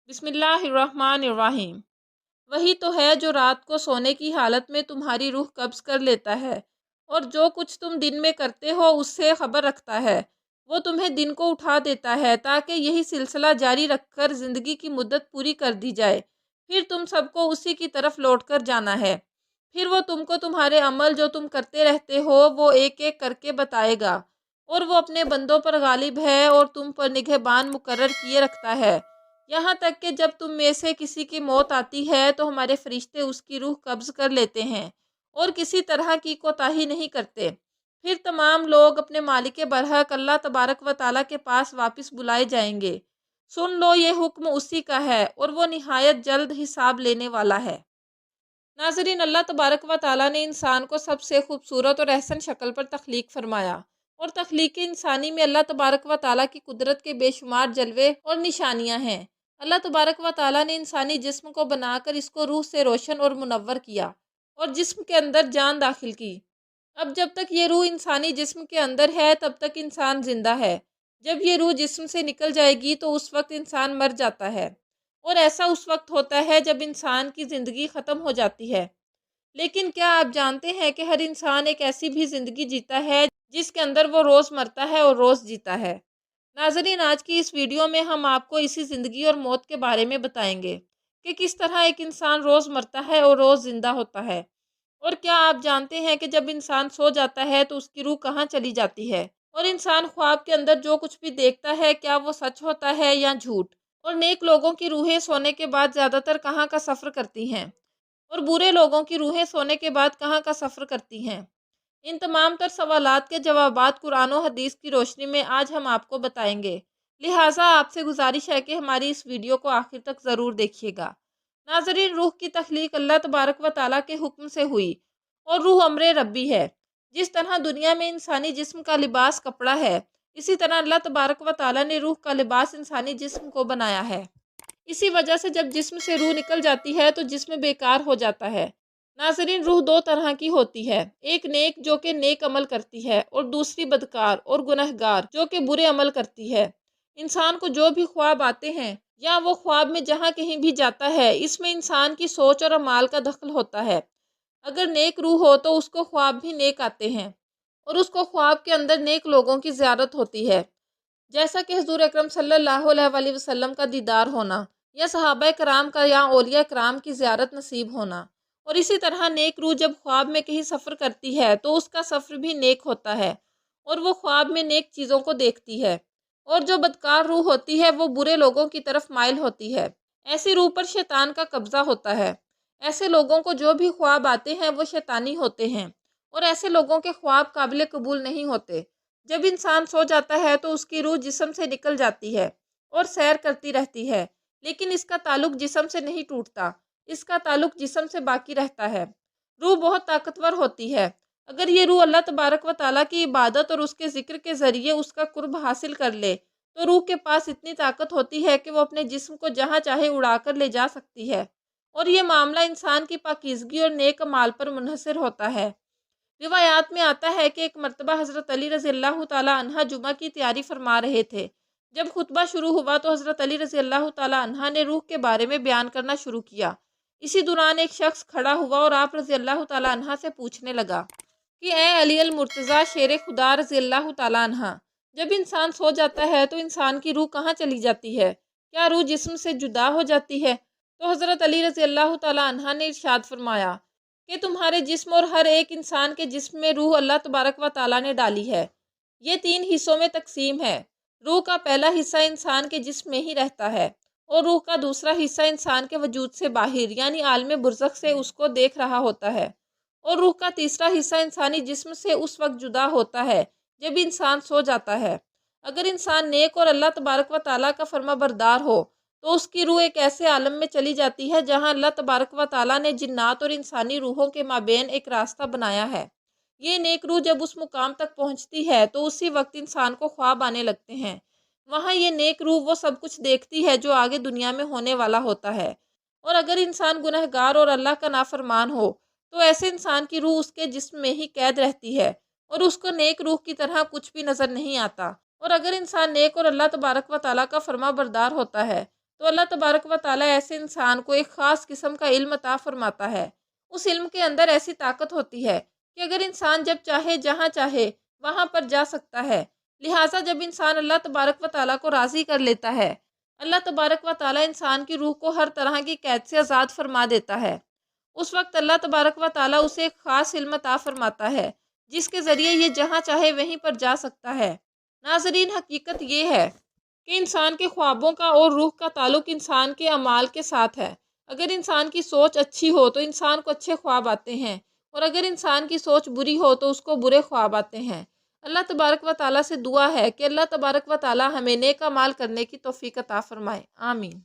بسم اللہ الرحمن الرحیم۔ وہی تو ہے جو رات کو سونے کی حالت میں تمہاری روح قبض کر لیتا ہے اور جو کچھ تم دن میں کرتے ہو اس سے خبر رکھتا ہے۔ وہ تمہیں دن کو اٹھا دیتا ہے تاکہ یہی سلسلہ جاری رکھ کر زندگی کی مدت پوری کر دی جائے۔ پھر تم سب کو اسی کی طرف لوٹ کر جانا ہے۔ پھر وہ تم کو تمہارے عمل جو تم کرتے رہتے ہو وہ ایک ایک کر کے بتائے گا، اور وہ اپنے بندوں پر غالب ہے اور تم پر نگہبان مقرر کیے رکھتا ہے، یہاں تک کہ جب تم میں سے کسی کی موت آتی ہے تو ہمارے فرشتے اس کی روح قبض کر لیتے ہیں اور کسی طرح کی کوتاہی نہیں کرتے۔ پھر تمام لوگ اپنے مالک برحق اللہ تبارک و تعالیٰ کے پاس واپس بلائے جائیں گے۔ سن لو، یہ حکم اسی کا ہے اور وہ نہایت جلد حساب لینے والا ہے۔ ناظرین، اللہ تبارک و تعالیٰ نے انسان کو سب سے خوبصورت اور احسن شکل پر تخلیق فرمایا، اور تخلیق انسانی میں اللہ تبارک و تعالیٰ کی قدرت کے بے شمار جلوے اور نشانیاں ہیں۔ اللہ تبارک و تعالیٰ نے انسانی جسم کو بنا کر اس کو روح سے روشن اور منور کیا اور جسم کے اندر جان داخل کی۔ اب جب تک یہ روح انسانی جسم کے اندر ہے تب تک انسان زندہ ہے۔ جب یہ روح جسم سے نکل جائے گی تو اس وقت انسان مر جاتا ہے، اور ایسا اس وقت ہوتا ہے جب انسان کی زندگی ختم ہو جاتی ہے۔ لیکن کیا آپ جانتے ہیں کہ ہر انسان ایک ایسی بھی زندگی جیتا ہے جس کے اندر وہ روز مرتا ہے اور روز جیتا ہے؟ ناظرین، آج کی اس ویڈیو میں ہم آپ کو اسی زندگی اور موت کے بارے میں بتائیں گے کہ کس طرح ایک انسان روز مرتا ہے اور روز زندہ ہوتا ہے۔ اور کیا آپ جانتے ہیں کہ جب انسان سو جاتا ہے تو اس کی روح کہاں چلی جاتی ہے؟ اور انسان خواب کے اندر جو کچھ بھی دیکھتا ہے کیا وہ سچ ہوتا ہے یا جھوٹ؟ اور نیک لوگوں کی روحیں سونے کے بعد زیادہ تر کہاں کا سفر کرتی ہیں، اور برے لوگوں کی روحیں سونے کے بعد کہاں کا سفر کرتی ہیں؟ ان تمام تر سوالات کے جوابات قرآن و حدیث کی روشنی میں آج ہم آپ کو بتائیں گے، لہٰذا آپ سے گزارش ہے کہ ہماری اس ویڈیو کو آخر تک ضرور دیکھیے گا۔ ناظرین، روح کی تخلیق اللہ تبارک و تعالیٰ کے حکم سے ہوئی، اور روح امر ربی ہے۔ جس طرح دنیا میں انسانی جسم کا لباس کپڑا ہے، اسی طرح اللہ تبارک و تعالیٰ نے روح کا لباس انسانی جسم کو بنایا ہے۔ اسی وجہ سے جب جسم سے روح نکل جاتی ہے تو جسم بیکار ہو جاتا ہے۔ ناظرین، روح دو طرح کی ہوتی ہے، ایک نیک جو کہ نیک عمل کرتی ہے، اور دوسری بدکار اور گنہگار جو کہ برے عمل کرتی ہے۔ انسان کو جو بھی خواب آتے ہیں یا وہ خواب میں جہاں کہیں بھی جاتا ہے، اس میں انسان کی سوچ اور اعمال کا دخل ہوتا ہے۔ اگر نیک روح ہو تو اس کو خواب بھی نیک آتے ہیں، اور اس کو خواب کے اندر نیک لوگوں کی زیارت ہوتی ہے، جیسا کہ حضور اکرم صلی اللہ علیہ وآلہ وسلم کا دیدار ہونا، یا صحابہ کرام کا یا اولیاء کرام کی زیارت نصیب ہونا۔ اور اسی طرح نیک روح جب خواب میں کہیں سفر کرتی ہے تو اس کا سفر بھی نیک ہوتا ہے، اور وہ خواب میں نیک چیزوں کو دیکھتی ہے۔ اور جو بدکار روح ہوتی ہے وہ برے لوگوں کی طرف مائل ہوتی ہے۔ ایسی روح پر شیطان کا قبضہ ہوتا ہے۔ ایسے لوگوں کو جو بھی خواب آتے ہیں وہ شیطانی ہوتے ہیں، اور ایسے لوگوں کے خواب قابل قبول نہیں ہوتے۔ جب انسان سو جاتا ہے تو اس کی روح جسم سے نکل جاتی ہے اور سیر کرتی رہتی ہے، لیکن اس کا تعلق جسم سے نہیں ٹوٹتا، اس کا تعلق جسم سے باقی رہتا ہے۔ روح بہت طاقتور ہوتی ہے۔ اگر یہ روح اللہ تبارک و تعالیٰ کی عبادت اور اس کے ذکر کے ذریعے اس کا قرب حاصل کر لے تو روح کے پاس اتنی طاقت ہوتی ہے کہ وہ اپنے جسم کو جہاں چاہے اڑا کر لے جا سکتی ہے، اور یہ معاملہ انسان کی پاکیزگی اور نیک اعمال پر منحصر ہوتا ہے۔ روایات میں آتا ہے کہ ایک مرتبہ حضرت علی رضی اللہ تعالیٰ عنہ جمعہ کی تیاری فرما رہے تھے۔ جب خطبہ شروع ہوا تو حضرت علی رضی اللہ تعالیٰ عنہ نے روح کے بارے میں بیان کرنا شروع کیا۔ اسی دوران ایک شخص کھڑا ہوا اور آپ رضی اللہ تعالیٰ عنہ سے پوچھنے لگا کہ اے علی المرتضیٰ شیر خدا رضی اللہ تعالیٰ عنہ، جب انسان سو جاتا ہے تو انسان کی روح کہاں چلی جاتی ہے؟ کیا روح جسم سے جدا ہو جاتی ہے؟ تو حضرت علی رضی اللہ تعالیٰ عنہ نے ارشاد فرمایا کہ تمہارے جسم اور ہر ایک انسان کے جسم میں روح اللہ تبارک و تعالیٰ نے ڈالی ہے۔ یہ 3 حصوں میں تقسیم ہے۔ روح کا پہلا حصہ انسان کے جسم میں ہی رہتا ہے، اور روح کا دوسرا حصہ انسان کے وجود سے باہر یعنی عالم برزخ سے اس کو دیکھ رہا ہوتا ہے، اور روح کا تیسرا حصہ انسانی جسم سے اس وقت جدا ہوتا ہے جب انسان سو جاتا ہے۔ اگر انسان نیک اور اللہ تبارک و تعالیٰ کا فرما بردار ہو تو اس کی روح ایک ایسے عالم میں چلی جاتی ہے جہاں اللہ تبارک و تعالیٰ نے جنات اور انسانی روحوں کے مابین ایک راستہ بنایا ہے۔ یہ نیک روح جب اس مقام تک پہنچتی ہے تو اسی وقت انسان کو خواب آنے لگتے ہیں۔ وہاں یہ نیک روح وہ سب کچھ دیکھتی ہے جو آگے دنیا میں ہونے والا ہوتا ہے، اور اگر انسان گنہگار اور اللہ کا نافرمان ہو تو ایسے انسان کی روح اس کے جسم میں ہی قید رہتی ہے، اور اس کو نیک روح کی طرح کچھ بھی نظر نہیں آتا۔ اور اگر انسان نیک اور اللہ تبارک و تعالیٰ کا فرما بردار ہوتا ہے تو اللہ تبارک و تعالیٰ ایسے انسان کو ایک خاص قسم کا علم عطا فرماتا ہے۔ اس علم کے اندر ایسی طاقت ہوتی ہے کہ اگر انسان جب چاہے جہاں چاہے وہاں پر جا سکتا ہے۔ لہٰذا جب انسان اللہ تبارک و تعالیٰ کو راضی کر لیتا ہے، اللہ تبارک و تعالیٰ انسان کی روح کو ہر طرح کی قید سے آزاد فرما دیتا ہے۔ اس وقت اللہ تبارک و تعالیٰ اسے ایک خاص علم عطا فرماتا ہے جس کے ذریعے یہ جہاں چاہے وہیں پر جا سکتا ہے۔ ناظرین، حقیقت یہ ہے کہ انسان کے خوابوں کا اور روح کا تعلق انسان کے اعمال کے ساتھ ہے۔ اگر انسان کی سوچ اچھی ہو تو انسان کو اچھے خواب آتے ہیں، اور اگر انسان کی سوچ بری ہو تو اس کو برے خواب آتے ہیں۔ اللہ تبارک و تعالیٰ سے دعا ہے کہ اللہ تبارک و تعالیٰ ہمیں نیک اعمال کرنے کی توفیق عطا فرمائے۔ آمین۔